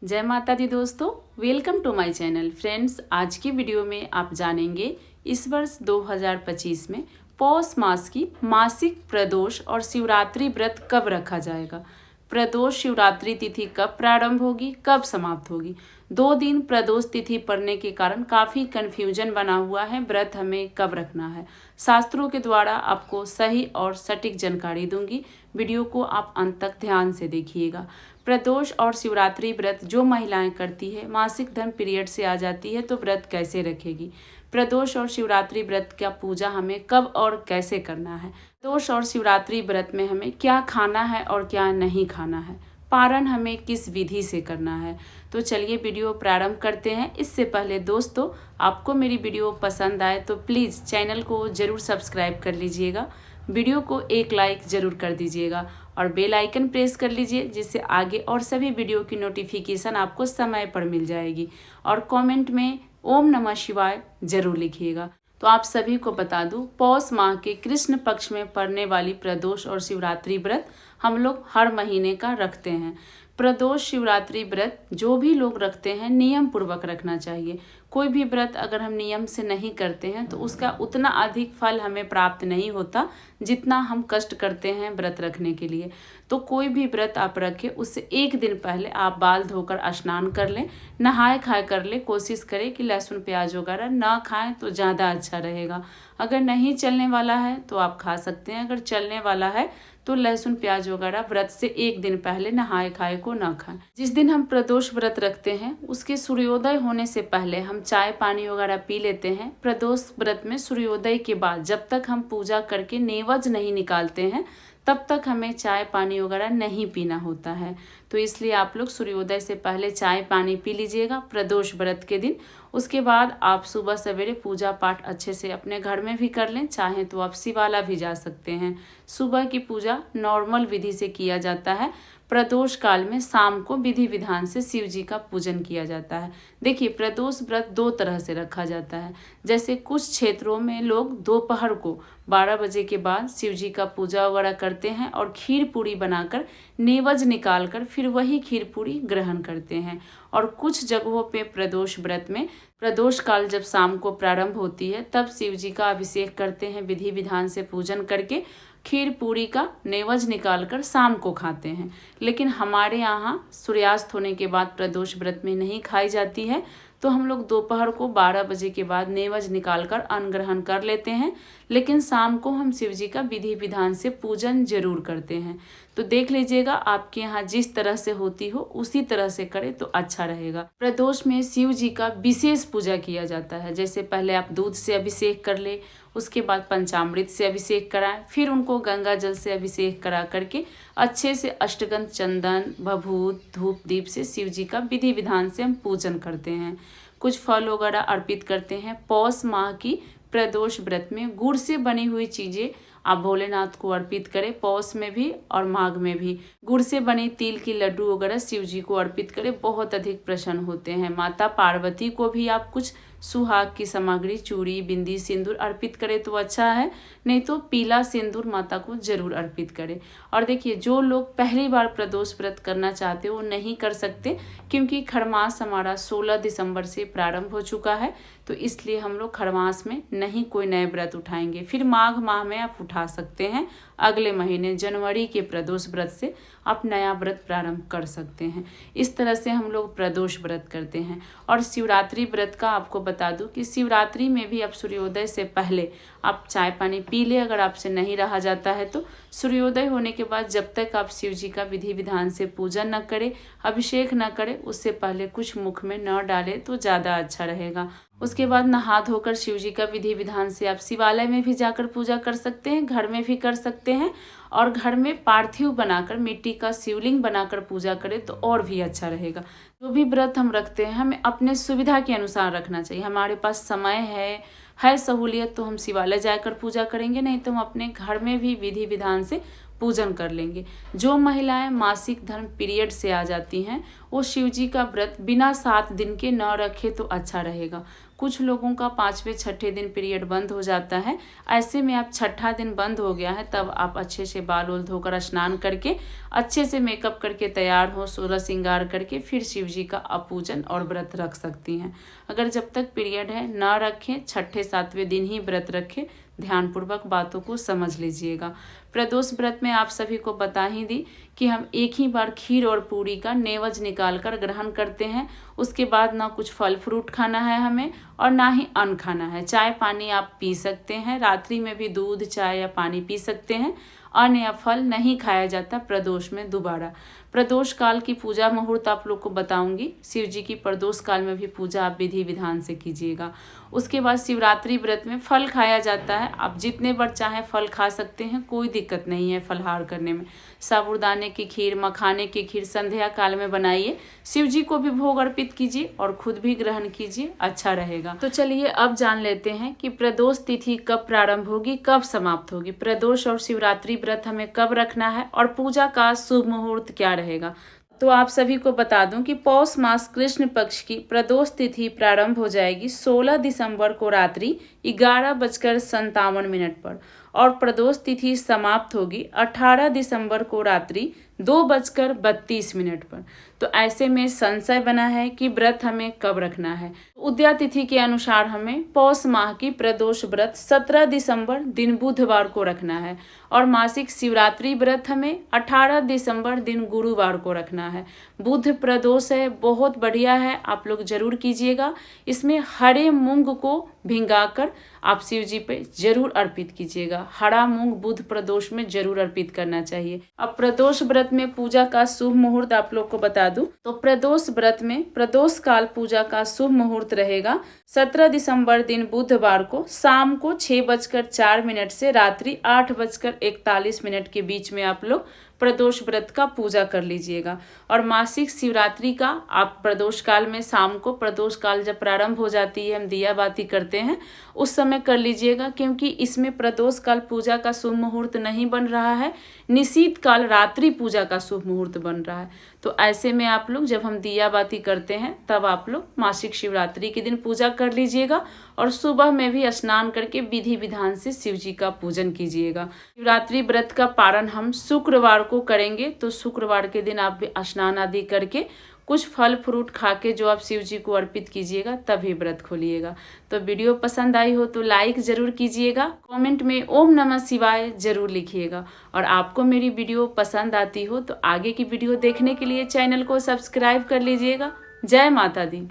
जय माता दी दोस्तों, welcome to my channel. Friends, आज की वीडियो में आप जानेंगे इस वर्ष 2025 में पौष मास की मासिक प्रदोष और शिवरात्रि व्रत कब रखा जाएगा। प्रदोष शिवरात्रि तिथि कब प्रारंभ होगी, कब समाप्त होगी। 2 दिन प्रदोष तिथि पड़ने के कारण काफ़ी कन्फ्यूजन बना हुआ है, व्रत हमें कब रखना है। शास्त्रों के द्वारा आपको सही और सटीक जानकारी दूंगी। वीडियो को आप अंत तक ध्यान से देखिएगा। प्रदोष और शिवरात्रि व्रत जो महिलाएं करती है, मासिक धर्म पीरियड से आ जाती है तो व्रत कैसे रखेगी। प्रदोष और शिवरात्रि व्रत का पूजा हमें कब और कैसे करना है। प्रदोष और शिवरात्रि व्रत में हमें क्या खाना है और क्या नहीं खाना है। पारण हमें किस विधि से करना है। तो चलिए वीडियो प्रारंभ करते हैं। इससे पहले दोस्तों, आपको मेरी वीडियो पसंद आए तो प्लीज़ चैनल को ज़रूर सब्सक्राइब कर लीजिएगा, वीडियो को एक लाइक ज़रूर कर दीजिएगा और बेल आइकन प्रेस कर लीजिए, जिससे आगे और सभी वीडियो की नोटिफिकेशन आपको समय पर मिल जाएगी। और कमेंट में ओम नमः शिवाय ज़रूर लिखिएगा। तो आप सभी को बता दूं, पौष माह के कृष्ण पक्ष में पड़ने वाली प्रदोष और शिवरात्रि व्रत हम लोग हर महीने का रखते हैं। प्रदोष शिवरात्रि व्रत जो भी लोग रखते हैं नियम पूर्वक रखना चाहिए। कोई भी व्रत अगर हम नियम से नहीं करते हैं तो उसका उतना अधिक फल हमें प्राप्त नहीं होता जितना हम कष्ट करते हैं व्रत रखने के लिए। तो कोई भी व्रत आप रखें, उससे एक दिन पहले आप बाल धोकर स्नान कर लें, नहाए खाए कर लें। कोशिश करें कि लहसुन प्याज वगैरह ना खाएं तो ज़्यादा अच्छा रहेगा। अगर नहीं चलने वाला है तो आप खा सकते हैं, अगर चलने वाला है तो लहसुन प्याज वगैरह व्रत से एक दिन पहले नहाए खाए को ना खाएं। जिस दिन हम प्रदोष व्रत रखते हैं उसके सूर्योदय होने से पहले हम चाय पानी वगैरह पी लेते हैं। प्रदोष व्रत में सूर्योदय के बाद जब तक हम पूजा करके नेवज नहीं निकालते हैं तब तक हमें चाय पानी वगैरह नहीं पीना होता है। तो इसलिए आप लोग सूर्योदय से पहले चाय पानी पी लीजिएगा प्रदोष व्रत के दिन। उसके बाद आप सुबह सवेरे पूजा पाठ अच्छे से अपने घर में भी कर लें, चाहें तो आप शिवाला भी जा सकते हैं। सुबह की पूजा नॉर्मल विधि से किया जाता है। प्रदोष काल में शाम को विधि विधान से शिव जी का पूजन किया जाता है। देखिए, प्रदोष व्रत 2 तरह से रखा जाता है। जैसे कुछ क्षेत्रों में लोग दोपहर को 12 बजे के बाद शिव जी का पूजा वगैरह करते हैं और खीर पूरी बनाकर नेवज निकाल कर फिर वही खीर पूरी ग्रहण करते हैं। और कुछ जगहों पे प्रदोष व्रत में प्रदोष काल जब शाम को प्रारंभ होती है तब शिव जी का अभिषेक करते हैं, विधि विधान से पूजन करके खीर पूरी का नेवज निकालकर शाम को खाते हैं। लेकिन हमारे यहाँ सूर्यास्त होने के बाद प्रदोष व्रत में नहीं खाई जाती है, तो हम लोग दोपहर को 12 बजे के बाद नेवज निकालकर अन्न ग्रहण कर लेते हैं। लेकिन शाम को हम शिव जी का विधि विधान से पूजन जरूर करते हैं। तो देख लीजिएगा, आपके यहाँ जिस तरह से होती हो उसी तरह से करें तो अच्छा रहेगा। प्रदोष में शिव जी का विशेष पूजा किया जाता है। जैसे पहले आप दूध से अभिषेक कर ले, उसके बाद पंचामृत से अभिषेक कराएं, फिर उनको गंगा जल से अभिषेक करा करके अच्छे से अष्टगंध चंदन भभूत धूप दीप से शिव जी का विधि विधान से हम पूजन करते हैं। कुछ फल वगैरह अर्पित करते हैं। पौष माह की प्रदोष व्रत में गुड़ से बनी हुई चीज़ें आप भोलेनाथ को अर्पित करें। पौष में भी और माघ में भी गुड़ से बने तिल की लड्डू वगैरह शिव जी को अर्पित करें, बहुत अधिक प्रसन्न होते हैं। माता पार्वती को भी आप कुछ सुहाग की सामग्री चूड़ी बिंदी सिंदूर अर्पित करें तो अच्छा है, नहीं तो पीला सिंदूर माता को जरूर अर्पित करें। और देखिए, जो लोग पहली बार प्रदोष व्रत करना चाहते वो नहीं कर सकते, क्योंकि खरमास हमारा 16 दिसंबर से प्रारंभ हो चुका है। तो इसलिए हम लोग खरमास में नहीं कोई नए व्रत उठाएंगे। फिर माघ माह में आप उठा सकते हैं। अगले महीने जनवरी के प्रदोष व्रत से आप नया व्रत प्रारंभ कर सकते हैं। इस तरह से हम लोग प्रदोष व्रत करते हैं। और शिवरात्रि व्रत का आपको बता दूं कि शिवरात्रि में भी आप सूर्योदय से पहले आप चाय पानी पी ले, अगर आपसे नहीं रहा जाता है तो। सूर्योदय होने के बाद जब तक आप शिव जी का विधि विधान से पूजन न करें, अभिषेक न करें, उससे पहले कुछ मुख में न डालें तो ज़्यादा अच्छा रहेगा। उसके बाद नहा धोकर शिव जी का विधि विधान से आप शिवालय में भी जाकर पूजा कर सकते हैं, घर में भी कर सकते हैं। और घर में पार्थिव बनाकर मिट्टी का शिवलिंग बनाकर पूजा करें तो और भी अच्छा रहेगा। जो भी व्रत हम रखते हैं हमें अपने सुविधा के अनुसार रखना चाहिए। हमारे पास समय है सहूलियत तो हम शिवालय जाकर पूजा करेंगे, नहीं तो हम अपने घर में भी विधि विधान से पूजन कर लेंगे। जो महिलाएं मासिक धर्म पीरियड से आ जाती हैं वो शिव जी का व्रत बिना 7 दिन के न रखे तो अच्छा रहेगा। कुछ लोगों का 5वें 6ठे दिन पीरियड बंद हो जाता है, ऐसे में आप 6ठा दिन बंद हो गया है तब आप अच्छे से बाल उल धोकर स्नान करके अच्छे से मेकअप करके तैयार हो, सोलह श्रृंगार करके फिर शिव जी का आप पूजन और व्रत रख सकती हैं। अगर जब तक पीरियड है न रखें, 6ठे 7वें दिन ही व्रत रखें। ध्यानपूर्वक बातों को समझ लीजिएगा। प्रदोष व्रत में आप सभी को बता ही दी कि हम एक ही बार खीर और पूरी का नेवज निकाल कर ग्रहण करते हैं। उसके बाद ना कुछ फल फ्रूट खाना है हमें और ना ही अन्न खाना है। चाय पानी आप पी सकते हैं, रात्रि में भी दूध चाय या पानी पी सकते हैं। अन्न या फल नहीं खाया जाता प्रदोष में दोबारा। प्रदोष काल की पूजा मुहूर्त आप लोग को बताऊंगी। शिव जी की प्रदोष काल में भी पूजा आप विधि विधान से कीजिएगा। उसके बाद शिवरात्रि व्रत में फल खाया जाता है। आप जितने बार चाहें फल खा सकते हैं, कोई दिक्कत नहीं है फलहार करने में। साबूदाने की खीर, मखाने की खीर संध्या काल में बनाइए, शिव जी को भी भोग अर्पित कीजिए और खुद भी ग्रहण कीजिए, अच्छा रहेगा। तो चलिए अब जान लेते हैं कि प्रदोष तिथि कब प्रारंभ होगी, कब समाप्त होगी। प्रदोष और शिवरात्रि व्रत हमें कब रखना है और पूजा का शुभ मुहूर्त क्या रहेगा। तो आप सभी को बता दूं कि पौष मास कृष्ण पक्ष की प्रदोष तिथि प्रारंभ हो जाएगी 16 दिसंबर को रात्रि 11:57 पर और प्रदोष तिथि समाप्त होगी 18 दिसंबर को रात्रि 2:32 पर। तो ऐसे में संशय बना है कि व्रत हमें कब रखना है। उदया तिथि के अनुसार हमें पौष माह की प्रदोष व्रत 17 दिसंबर दिन बुधवार को रखना है और मासिक शिवरात्रि व्रत हमें 18 दिसंबर दिन गुरुवार को रखना है। बुध प्रदोष है, बहुत बढ़िया है, आप लोग जरूर कीजिएगा। इसमें हरे मूंग को भिंगाकर आप शिव जी पे जरूर अर्पित कीजिएगा। हरा मूंग बुध प्रदोष में जरूर अर्पित करना चाहिए। अब प्रदोष व्रत में पूजा का शुभ मुहूर्त आप लोग को बता दूं तो प्रदोष व्रत में प्रदोष काल पूजा का शुभ मुहूर्त रहेगा 17 दिसंबर दिन बुधवार को शाम को 6:04 से रात्रि 8:41 के बीच में आप लोग प्रदोष व्रत का पूजा कर लीजिएगा। और मासिक शिवरात्रि का आप प्रदोष काल में शाम को, प्रदोष काल जब प्रारंभ हो जाती है हम दिया बाती करते हैं उस समय कर लीजिएगा, क्योंकि इसमें प्रदोष काल पूजा का शुभ मुहूर्त नहीं बन रहा है, निशीत काल रात्रि पूजा का शुभ मुहूर्त बन रहा है। तो ऐसे में आप लोग जब हम दिया बाती करते हैं तब आप लोग मासिक शिवरात्रि के दिन पूजा कर लीजिएगा और सुबह में भी स्नान करके विधि विधान से शिव जी का पूजन कीजिएगा। शिवरात्रि व्रत का पारण हम शुक्रवार को करेंगे, तो शुक्रवार के दिन आप स्नान आदि करके कुछ फल फ्रूट खा के जो आप शिव जी को अर्पित कीजिएगा तभी व्रत खोलिएगा। तो वीडियो पसंद आई हो तो लाइक जरूर कीजिएगा, कमेंट में ओम नमः शिवाय जरूर लिखिएगा। और आपको मेरी वीडियो पसंद आती हो तो आगे की वीडियो देखने के लिए चैनल को सब्सक्राइब कर लीजिएगा। जय माता दी।